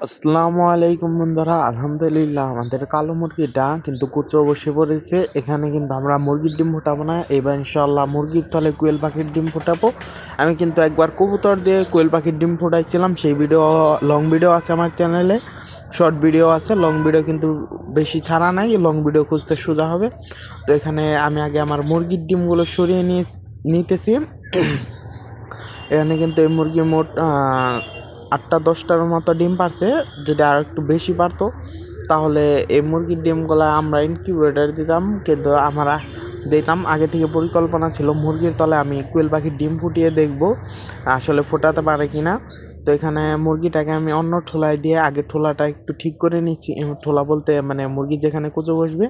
আসসালামু আলাইকুম বন্ধুরা, আলহামদুলিল্লাহ আমাদের কালো মুরগিটা কিন্তু কুচো বসে পড়েছে। এখানে কিন্তু আমরা মুরগির ডিম ফোটাবো না, এবার ইনশাল্লাহ মুরগির তলে কোয়েল পাখির ডিম ফোটাবো। আমি কিন্তু একবার কবুতর দিয়ে কোয়েল পাখির ডিম ফোটাইছিলাম, সেই ভিডিও লং ভিডিও আছে আমার চ্যানেলে, শর্ট ভিডিও আছে, লং ভিডিও কিন্তু বেশি ছাড়া নাই, লং ভিডিও খুঁজতে সোজা হবে। তো এখানে আমি আগে আমার মুরগির ডিমগুলো সরিয়ে নিতেছি। এখানে কিন্তু এই মুরগি মোট 8-10টার মতো ডিম পারছে। যদি আর একটু বেশি পারতো তাহলে এই মুরগির ডিমগুলো আমরা ইনকিউবেটর দিতাম, কিন্তু আমরা দিতাম আগে থেকে পরিকল্পনা ছিল মুরগির তলে আমি কোয়েল পাখির ডিম ফুটিয়ে দেখব আসলে ফোটাতে পারে কি না। তো এখানে মুরগিটাকে আমি অন্য ঠোলায় দিয়ে আগে ঠোলাটা একটু ঠিক করে নিচ্ছি। ঠোলা বলতে মানে মুরগি যেখানে কুচো বসবে।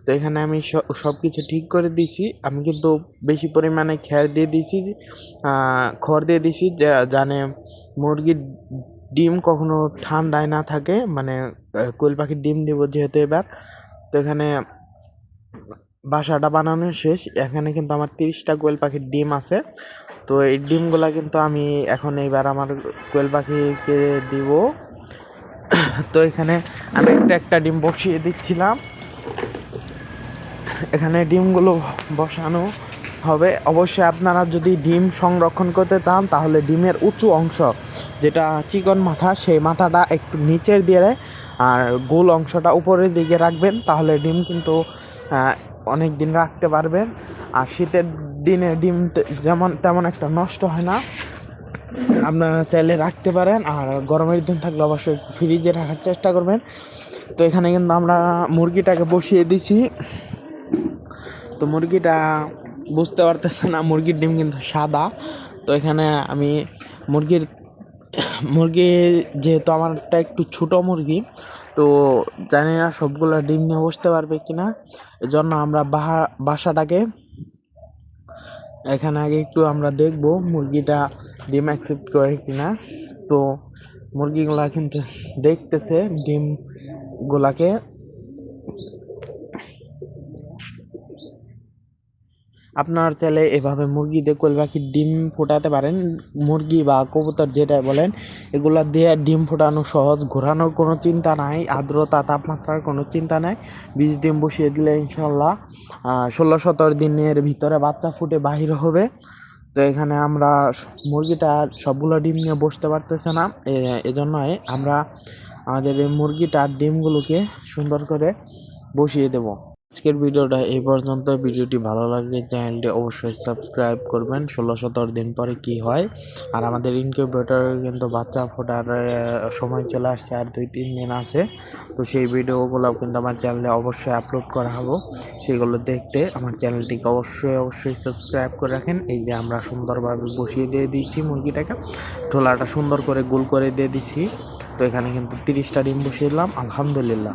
তো এখানে আমি সব কিছু ঠিক করে দিছি। আমি কিন্তু বেশি পরিমাণে খড় দিয়ে দিছি, জানে মুরগির ডিম কখনো ঠান্ডায় না থাকে, মানে কোয়েল পাখির ডিম দিব যেহেতু এবার। তো এখানে বাসাটা বানানো শেষ। এখানে কিন্তু আমার 30টা কোয়েল পাখির ডিম আছে। তো এই ডিমগুলা কিন্তু আমি এখন এইবার আমার কোয়েল পাখিকে দিব। তো এখানে আমি একটা ডিম বসিয়ে দিচ্ছিলাম। এখানে ডিমগুলো বসানো হবে। অবশ্যই আপনারা যদি ডিম সংরক্ষণ করতে চান তাহলে ডিমের উঁচু অংশ যেটা চিকন মাথা, সেই মাথাটা একটু নিচের দিয়ে আর গোল অংশটা উপরের দিকে রাখবেন, তাহলে ডিম কিন্তু অনেক দিন রাখতে পারবেন। আর শীতের দিনে ডিম যেমন তেমন একটা নষ্ট হয় না, আপনারা চাইলে রাখতে পারেন। আর গরমের দিন থাকলে অবশ্যই ফ্রিজে রাখার চেষ্টা করবেন। তো এখানে কিন্তু আমরা মুরগিটাকে বসিয়ে দিছি। তো মুরগিটা বুঝতে পারতেছে না, মুরগির ডিম কিন্তু সাদা। তো এখানে আমি মুরগি যেহেতু আমারটা একটু ছোটো মুরগি, তো জানি না সবগুলো ডিম নিয়ে বসতে পারবে কিনা। এজন্য আমরা বাসাটাকে এখানে আগে একটু আমরা দেখবো মুরগিটা ডিম অ্যাকসেপ্ট করে কিনা। তো মুরগিগুলা কিন্তু দেখতেছে ডিমগুলাকে। আপনার চাইলে এভাবে মুরগি দিয়ে কোয়েল পাখির ডিম ফোটাতে পারেন। মুরগি বা কবুতর যেটা বলেন, এগুলা দিয়ে ডিম ফোটানো সহজ, ঘোরানোর কোনো চিন্তা নাই, আর্দ্রতা তাপমাত্রার কোনো চিন্তা নাই। ডিম বসিয়ে দিলে ইনশাল্লাহ 16-17 দিনের ভিতরে বাচ্চা ফুটে বাহির হবে। তো এখানে আমরা মুরগিটা সবগুলো ডিম নিয়ে বসতে পারতেছে না, এজন্যই আমরা আমাদের এই মুরগিটার ডিমগুলোকে সুন্দর করে বসিয়ে দেব। আজকের ভিডিওটা এই পর্যন্ত। ভিডিওটি ভালো লাগলে চ্যানেলটি অবশ্যই সাবস্ক্রাইব করবেন। 16-17 দিন পরে কি হয়, আর আমাদের ইনকিউবেটরে কিন্তু বাচ্চা ফোটার সময় চলে আসছে, আর 2-3 দিন আছে। তো সেই ভিডিওগুলো কিন্তু আমার চ্যানেলে অবশ্যই আপলোড করা হবে। সেগুলো দেখতে আমার চ্যানেলটিকে অবশ্যই সাবস্ক্রাইব করে রাখেন। এই যে আমরা সুন্দরভাবে বসিয়ে দিয়ে দিয়েছি মুরগিটাকে, ঠোলাটা সুন্দর করে গোল করে দিয়ে দিছি। তো এখানে কিন্তু 30টা ডিম বসিয়ে দিলাম, আলহামদুলিল্লাহ।